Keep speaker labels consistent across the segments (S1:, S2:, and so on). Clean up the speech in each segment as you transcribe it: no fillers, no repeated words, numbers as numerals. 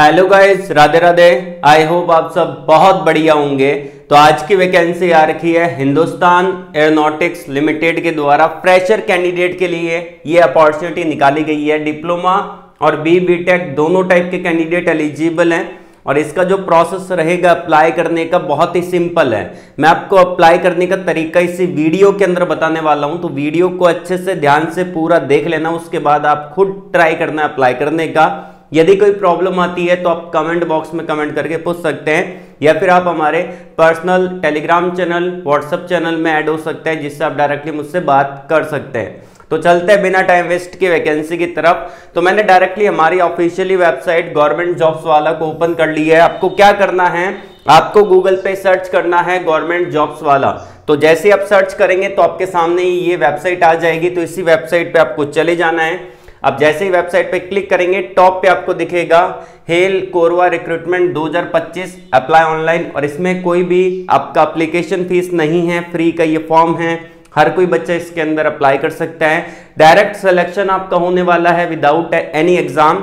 S1: Hello guys, Radhe Radhe. I hope आप सब बहुत बढ़िया होंगे। तो आज की वैकेंसी आ रखी है हिंदुस्तान एरोनॉटिक्स लिमिटेड के द्वारा फ्रेशर कैंडिडेट के लिए ये अपॉर्चुनिटी निकाली गई है। डिप्लोमा और बीटेक दोनों टाइप के कैंडिडेट एलिजिबल हैं और इसका जो प्रोसेस रहेगा अप्लाई करने का बहुत ही सिंपल है। मैं आपको अप्लाई करने का तरीका इसी वीडियो के अंदर बताने वाला हूं, तो वीडियो को अच्छे से ध्यान से पूरा देख लेना। उसके बाद आप खुद ट्राई करना अप्लाई करने का। यदि कोई प्रॉब्लम आती है तो आप कमेंट बॉक्स में कमेंट करके पूछ सकते हैं या फिर आप हमारे personal Telegram channel, WhatsApp channel में ऐड हो सकते हैं, जिससे आप डायरेक्टली मुझसे बात कर सकते हैं। तो चलते हैं बिना टाइम वेस्ट के वैकेंसी की तरफ। तो मैंने डायरेक्टली हमारी ऑफिशियली वेबसाइट गवर्नमेंट जॉब्स वाला को ओपन कर लिया है। आपको क्या करना है, आपको गूगल पे सर्च करना है गवर्नमेंट जॉब्स वाला। तो जैसे आप सर्च करेंगे तो आपके सामने ये वेबसाइट आ जाएगी। तो इसी वेबसाइट पे आपको चले जाना है। अब जैसे ही वेबसाइट पे क्लिक करेंगे टॉप पे आपको दिखेगा hello Korwa recruitment 2025 apply online, और इसमें कोई भी आपका एप्लीकेशन फीस नहीं है, फ्री का ये फॉर्म है। हर कोई बच्चा इसके अंदर अप्लाई कर सकता है। डायरेक्ट सिलेक्शन आपका होने वाला है विदाउट एनी एग्जाम।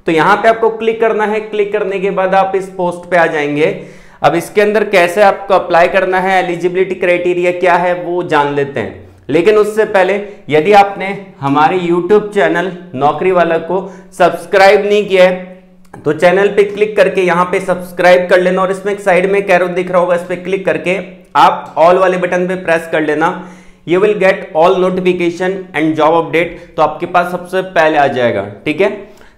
S1: तो यहाँ पे आपको क्लिक करना है। क्लिक करने के बाद आप इस पोस्ट पे आ जाएंगे। अब इसके अंदर कैसे आपको अप्लाई करना है, एलिजिबिलिटी क्राइटेरिया क्या है वो जान लेते हैं। लेकिन उससे पहले यदि आपने हमारे YouTube चैनल नौकरी वाला को सब्सक्राइब नहीं किया है तो चैनल पे क्लिक करके यहाँ पे सब्सक्राइब कर लेना, और इसमें एक साइड में कैरो दिख रहा होगा, इस पे क्लिक करके आप ऑल वाले बटन पे प्रेस कर लेना। You will get all notification and job update, तो आपके पास सबसे पहले आ जाएगा। ठीक है,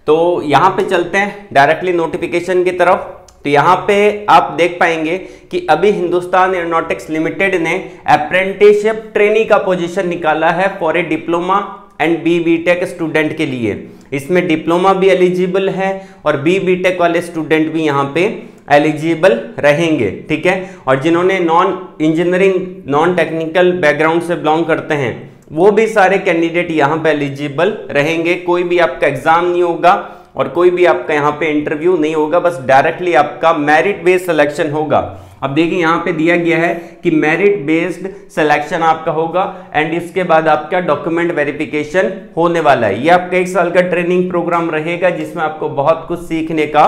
S1: तो यहाँ पे चलते हैं डायरेक्टली नोटिफिकेशन की तरफ। तो यहाँ पे आप देख पाएंगे कि अभी हिंदुस्तान एरोनॉटिक्स लिमिटेड ने अप्रेंटिसशिप ट्रेनी का पोजीशन निकाला है for a diploma and BTech student के लिए। इसमें डिप्लोमा भी एलिजिबल है और बीटेक वाले स्टूडेंट भी यहाँ पे एलिजिबल रहेंगे। ठीक है, और जिन्होंने non engineering non technical background से बिलोंग करते हैं वो भी सारे कैंडिडेट यहाँ पे एलिजिबल रहेंगे। कोई भी आपका एग्जाम नहीं होगा और कोई भी आपका यहाँ पे इंटरव्यू नहीं होगा, बस डायरेक्टली आपका मेरिट बेस्ड सिलेक्शन होगा। अब देखिए यहाँ पे दिया गया है कि मेरिट बेस्ड सिलेक्शन आपका होगा एंड इसके बाद आपका डॉक्यूमेंट वेरिफिकेशन होने वाला है। ये आपका 1 साल का ट्रेनिंग प्रोग्राम रहेगा जिसमें आपको बहुत कुछ सीखने का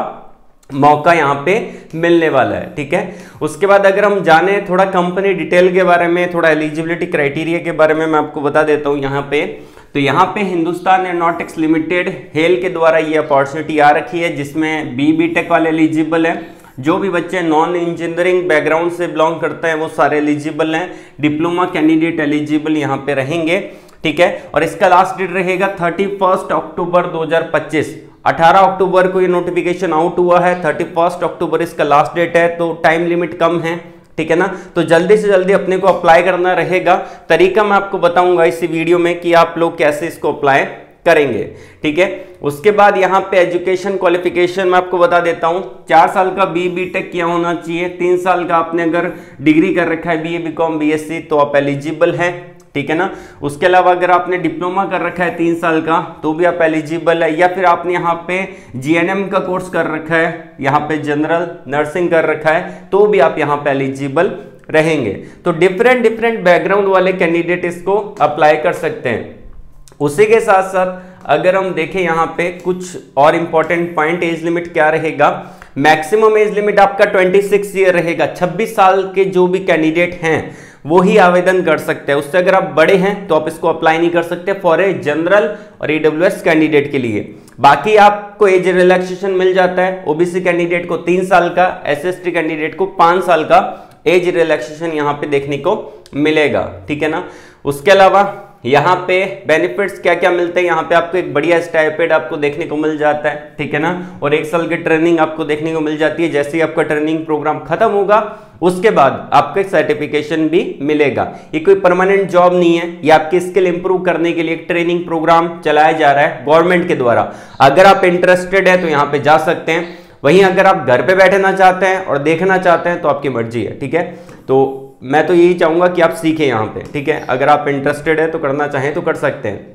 S1: मौका यहाँ पे मिलने वाला है। ठीक है, उसके बाद अगर हम जाने थोड़ा कंपनी डिटेल के बारे में, थोड़ा एलिजिबिलिटी क्राइटेरिया के बारे में मैं आपको बता देता हूँ यहाँ पे। तो यहाँ पे हिंदुस्तान एरोनॉटिक्स लिमिटेड हेल के द्वारा ये अपॉर्चुनिटी आ रखी है जिसमें बीटेक वाले एलिजिबल हैं। जो भी बच्चे नॉन इंजीनियरिंग बैकग्राउंड से बिलोंग करते हैं वो सारे एलिजिबल हैं। डिप्लोमा कैंडिडेट एलिजिबल यहाँ पे रहेंगे। ठीक है, और इसका लास्ट डेट रहेगा 31 अक्टूबर 2025। 18 अक्टूबर को ये नोटिफिकेशन आउट हुआ है, 31 अक्टूबर इसका लास्ट डेट है, तो टाइम लिमिट कम है। ठीक है ना, तो जल्दी से जल्दी अपने को अप्लाई करना रहेगा। तरीका मैं आपको बताऊंगा इसी वीडियो में कि आप लोग कैसे इसको अप्लाई करेंगे। ठीक है, उसके बाद यहाँ पे एजुकेशन क्वालिफिकेशन मैं आपको बता देता हूँ। 4 साल का बीटेक किया होना चाहिए। 3 साल का आपने अगर डिग्री कर रखा है BA BCom BSc तो आप एलिजिबल हैं। ठीक है ना, उसके अलावा अगर आपने डिप्लोमा कर रखा है 3 साल का तो भी आप एलिजिबल है, या फिर आपने यहाँ पे GNM का कोर्स कर रखा है, यहाँ पे जनरल नर्सिंग कर रखा है तो भी आप यहाँ पे एलिजिबल रहेंगे। तो डिफरेंट बैकग्राउंड वाले कैंडिडेट इसको अप्लाई कर सकते हैं। उसी के साथ साथ अगर हम देखें यहाँ पे कुछ और इंपॉर्टेंट पॉइंट, एज लिमिट क्या रहेगा। मैक्सिमम एज लिमिट आपका 26 ईयर रहेगा। 26 साल के जो भी कैंडिडेट हैं वो ही आवेदन कर सकते हैं। उससे अगर आप बड़े हैं तो आप इसको अप्लाई नहीं कर सकते फॉर ए जनरल और EWS कैंडिडेट के लिए। बाकी आपको एज रिलैक्सेशन मिल जाता है। ओबीसी कैंडिडेट को 3 साल का, SST कैंडिडेट को 5 साल का एज रिलैक्सेशन यहाँ पे देखने को मिलेगा। ठीक है ना, उसके अलावा यहाँ पे बेनिफिट्स क्या क्या मिलते हैं। यहाँ पे आपको एक बढ़िया स्टाइपेंड आपको देखने को मिल जाता है। ठीक है ना, और 1 साल की ट्रेनिंग आपको देखने को मिल जाती है। जैसे ही आपका ट्रेनिंग प्रोग्राम खत्म होगा उसके बाद आपको एक सर्टिफिकेशन भी मिलेगा। ये कोई परमानेंट जॉब नहीं है, ये आपकी स्किल इंप्रूव करने के लिए एक ट्रेनिंग प्रोग्राम चलाया जा रहा है गवर्नमेंट के द्वारा। अगर आप इंटरेस्टेड है तो यहाँ पे जा सकते हैं। वहीं अगर आप घर पे बैठना चाहते हैं और देखना चाहते हैं तो आपकी मर्जी है। ठीक है, तो मैं तो यही चाहूंगा कि आप सीखें यहाँ पे। ठीक है, अगर आप इंटरेस्टेड है तो करना चाहें तो कर सकते हैं।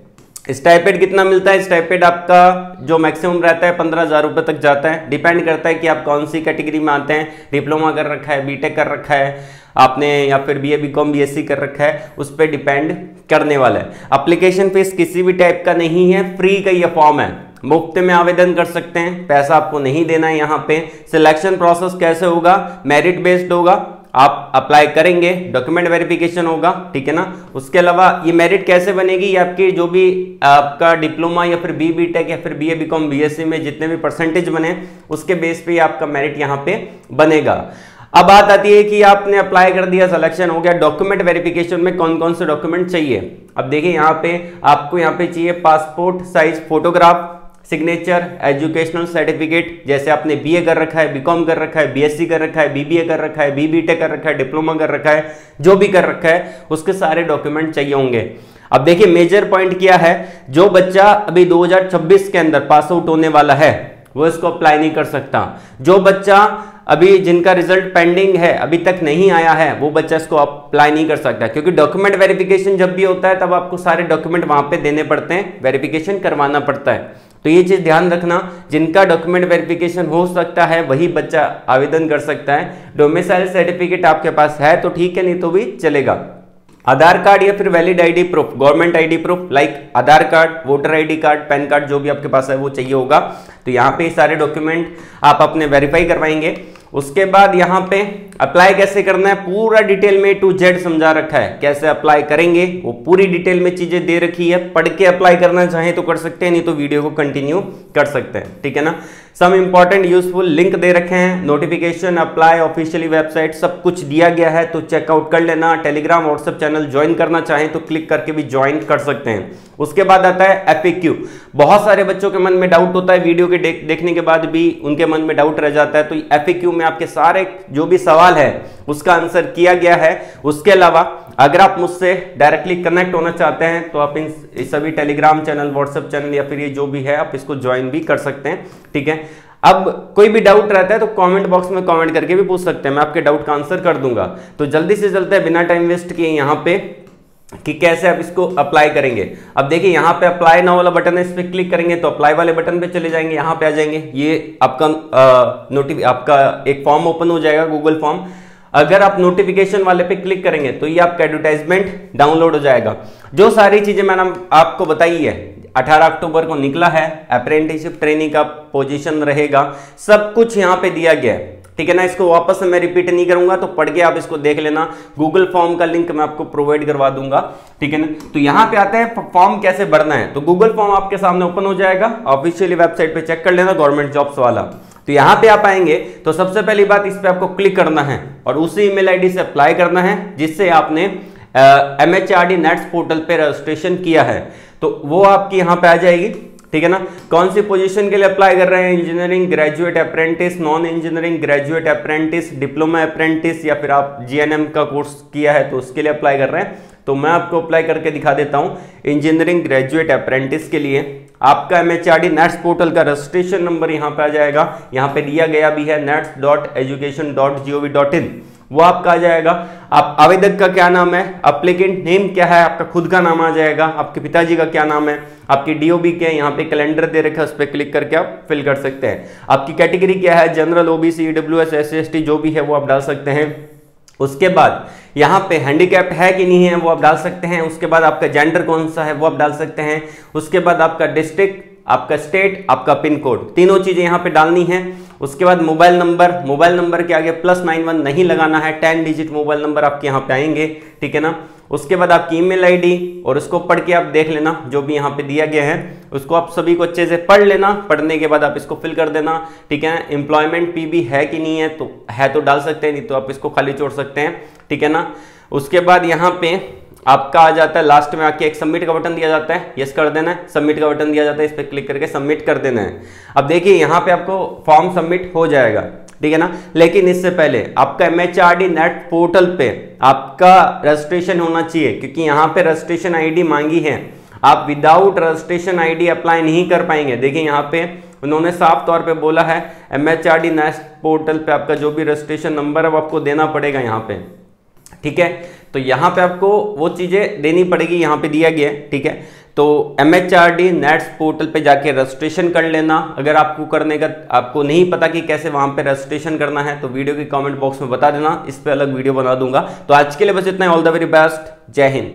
S1: स्टाइपेंड कितना मिलता है, स्टाइपेंड आपका जो मैक्सिमम रहता है 15,000 रुपये तक जाता है। डिपेंड करता है कि आप कौन सी कैटेगरी में आते हैं, डिप्लोमा कर रखा है, बीटेक कर रखा है आपने, या फिर BA BCom BSc कर रखा है, उस पर डिपेंड करने वाला है। एप्लीकेशन फीस किसी भी टाइप का नहीं है, फ्री का ये फॉर्म है। मुफ्त में आवेदन कर सकते हैं, पैसा आपको नहीं देना है। यहाँ पे सिलेक्शन प्रोसेस कैसे होगा, मेरिट बेस्ड होगा, आप अप्लाई करेंगे, डॉक्यूमेंट वेरिफिकेशन होगा, ठीक है ना। उसके अलावा ये मेरिट कैसे बनेगी, ये आपकी जो भी आपका डिप्लोमा या फिर बी टेक या फिर बीए बीकॉम बीएससी में जितने भी परसेंटेज बने उसके बेस पे आपका मेरिट यहाँ पे बनेगा। अब बात आती है कि आपने अप्लाई कर दिया, सिलेक्शन हो गया, डॉक्यूमेंट वेरिफिकेशन में कौन कौन से डॉक्यूमेंट चाहिए। अब देखिए यहाँ पे आपको यहाँ पे चाहिए passport size photograph, signature, educational certificate, जैसे आपने बीए कर रखा है, बीकॉम कर रखा है, बीएससी कर रखा है, बीबीए कर रखा है, बीबीटेक कर रखा है, डिप्लोमा कर रखा है, जो भी कर रखा है उसके सारे डॉक्यूमेंट चाहिए होंगे। अब देखिए मेजर पॉइंट क्या है, जो बच्चा अभी 2026 के अंदर पास आउट होने वाला है वो इसको अप्लाई नहीं कर सकता। जो बच्चा अभी जिनका रिजल्ट पेंडिंग है, अभी तक नहीं आया है, वो बच्चा इसको अप्लाई नहीं कर सकता, क्योंकि डॉक्यूमेंट वेरिफिकेशन जब भी होता है तब आपको सारे डॉक्यूमेंट वहां पे देने पड़ते हैं, वेरिफिकेशन करवाना पड़ता है। तो ये चीज ध्यान रखना, जिनका डॉक्यूमेंट वेरिफिकेशन हो सकता है वही बच्चा आवेदन कर सकता है। डोमिसाइल सर्टिफिकेट आपके पास है तो ठीक है, नहीं तो भी चलेगा। आधार कार्ड या फिर valid ID proof, government ID proof like Aadhaar card, voter ID card, PAN card, जो भी आपके पास है वो चाहिए होगा। तो यहाँ पे सारे डॉक्यूमेंट आप अपने वेरीफाई करवाएंगे। उसके बाद यहाँ पे अप्लाई कैसे करना है पूरा डिटेल में टू जेड समझा रखा है, कैसे अप्लाई करेंगे वो पूरी डिटेल में चीजें दे रखी है। पढ़ के अप्लाई करना चाहें तो कर सकते हैं, नहीं तो वीडियो को कंटिन्यू कर सकते हैं, ठीक है ना। सम इंपॉर्टेंट यूजफुल लिंक दे रखे हैं, नोटिफिकेशन, अप्लाई, ऑफिशियली वेबसाइट, सब कुछ दिया गया है, तो चेकआउट कर लेना। टेलीग्राम व्हाट्सएप चैनल ज्वाइन करना चाहें तो क्लिक करके भी ज्वाइन कर सकते हैं। उसके बाद आता है एफएक्यू। बहुत सारे बच्चों के मन में डाउट होता है, वीडियो के देखने के बाद भी उनके मन में डाउट रह जाता है, तो एफएक्यू में आपके सारे जो भी सवाल है उसका आंसर किया गया है। उसके अलावा अगर आप मुझसे डायरेक्टली कनेक्ट होना चाहते हैं तो आप इन सभी टेलीग्राम चैनल, व्हाट्सएप चैनल या फिर ये जो भी है आप इसको ज्वाइन भी कर सकते हैं, ठीक है। अब कोई भी डाउट रहता है तो कमेंट बॉक्स में कमेंट करके भी पूछ सकते हैं, मैं आपके डाउट का आंसर कर दूंगा। तो जल्दी से चलते हैं बिना टाइम वेस्ट किए यहाँ पे कि कैसे आप इसको अप्लाई करेंगे। अब देखिए यहाँ पे अप्लाई नाउ वाला बटन है, इस पे क्लिक करेंगे तो अप्लाई वाले बटन पे चले जाएंगे, यहाँ पे आ जाएंगे। ये आपका आपका एक फॉर्म ओपन हो जाएगा, गूगल फॉर्म। अगर आप नोटिफिकेशन वाले पे क्लिक करेंगे तो ये आपका एडवर्टाइजमेंट डाउनलोड हो जाएगा। जो सारी चीजें मैंने आपको बताई है, 18 अक्टूबर को निकला है, अप्रेंटिसशिप ट्रेनिंग का पोजीशन रहेगा, सब कुछ यहाँ पे दिया गया है, ठीक है ना। इसको वापस से मैं रिपीट नहीं करूंगा, तो पढ़ के आप इसको देख लेना। गूगल फॉर्म का लिंक मैं आपको प्रोवाइड करवा दूंगा, ठीक है ना। तो यहाँ पे आता है फॉर्म कैसे भरना है, तो गूगल फॉर्म आपके सामने ओपन हो जाएगा, ऑफिशियली वेबसाइट पे चेक कर लेना, गवर्नमेंट जॉब्स वाला। तो यहाँ पे आप आएंगे तो सबसे पहली बात इस पे आपको क्लिक करना है और उसी ईमेल आईडी से अप्लाई करना है जिससे आपने MHRD नेट्स पोर्टल पे रजिस्ट्रेशन किया है, तो वो आपकी यहाँ पे आ जाएगी, ठीक है ना। कौन सी पोजीशन के लिए अप्लाई कर रहे हैं, engineering graduate apprentice, non engineering graduate apprentice, diploma apprentice, या फिर आप GNM का कोर्स किया है तो उसके लिए अप्लाई कर रहे हैं। तो मैं आपको अप्लाई करके दिखा देता हूं। इंजीनियरिंग ग्रेजुएट अप्रेंटिस के लिए आपका MHRD नेट्स पोर्टल का रजिस्ट्रेशन नंबर यहाँ पे आ जाएगा, यहाँ पे दिया गया भी है nets.education.gov.in, वो आपका आ जाएगा। आप आवेदक का क्या नाम है, एप्लीकेंट नेम क्या है, आपका खुद का नाम आ जाएगा, आपके पिताजी का क्या नाम है, आपकी DOB क्या है, यहाँ पे कैलेंडर दे रखा है, उस पर क्लिक करके आप फिल कर सकते हैं। आपकी कैटेगरी क्या है, general, OBC, EWS, SC, ST जो भी है वो आप डाल सकते हैं। उसके बाद यहाँ पे हैंडीकैप्ड है कि नहीं है वो आप डाल सकते हैं। उसके बाद आपका जेंडर कौन सा है वो आप डाल सकते हैं। उसके बाद आपका डिस्ट्रिक्ट, आपका स्टेट, आपका पिन कोड, तीनों चीजें यहाँ पे डालनी है। उसके बाद मोबाइल नंबर के आगे +91 नहीं लगाना है, 10 डिजिट मोबाइल नंबर आपके यहाँ पे आएंगे, ठीक है ना। उसके बाद आपकी ईमेल आईडी, और उसको पढ़ के आप देख लेना, जो भी यहाँ पे दिया गया है उसको आप सभी को अच्छे से पढ़ लेना। पढ़ने के बाद आप इसको फिल कर देना, ठीक है। एम्प्लॉयमेंट PB है कि नहीं है, तो है तो डाल सकते हैं, नहीं तो आप इसको खाली छोड़ सकते हैं, ठीक है ना। उसके बाद यहाँ पे आपका आ जाता है लास्ट में आके एक सबमिट का बटन दिया जाता है, यस कर देना है। सबमिट का बटन दिया जाता है, इस पर क्लिक करके सबमिट कर देना है। अब देखिए यहाँ पे आपको फॉर्म सबमिट हो जाएगा, ठीक है ना। लेकिन इससे पहले आपका MHRD नेट पोर्टल पे आपका रजिस्ट्रेशन होना चाहिए, क्योंकि यहाँ पे रजिस्ट्रेशन ID मांगी है। आप विदाउट रजिस्ट्रेशन ID अप्लाई नहीं कर पाएंगे। देखिए यहाँ पे उन्होंने साफ तौर पे बोला है MHRD नेट पोर्टल पे आपका जो भी रजिस्ट्रेशन नंबर है वो आपको देना पड़ेगा यहाँ पे, ठीक है। तो यहाँ पे आपको वो चीजें देनी पड़ेगी, यहाँ पे दिया गया है, ठीक है। तो MHRD नेट्स पोर्टल पे जाके रजिस्ट्रेशन कर लेना। अगर आपको करने का आपको नहीं पता कि कैसे वहां पे रजिस्ट्रेशन करना है तो वीडियो के कमेंट बॉक्स में बता देना, इस पे अलग वीडियो बना दूंगा। तो आज के लिए बस इतना ही। ऑल द वेरी बेस्ट, जय हिंद।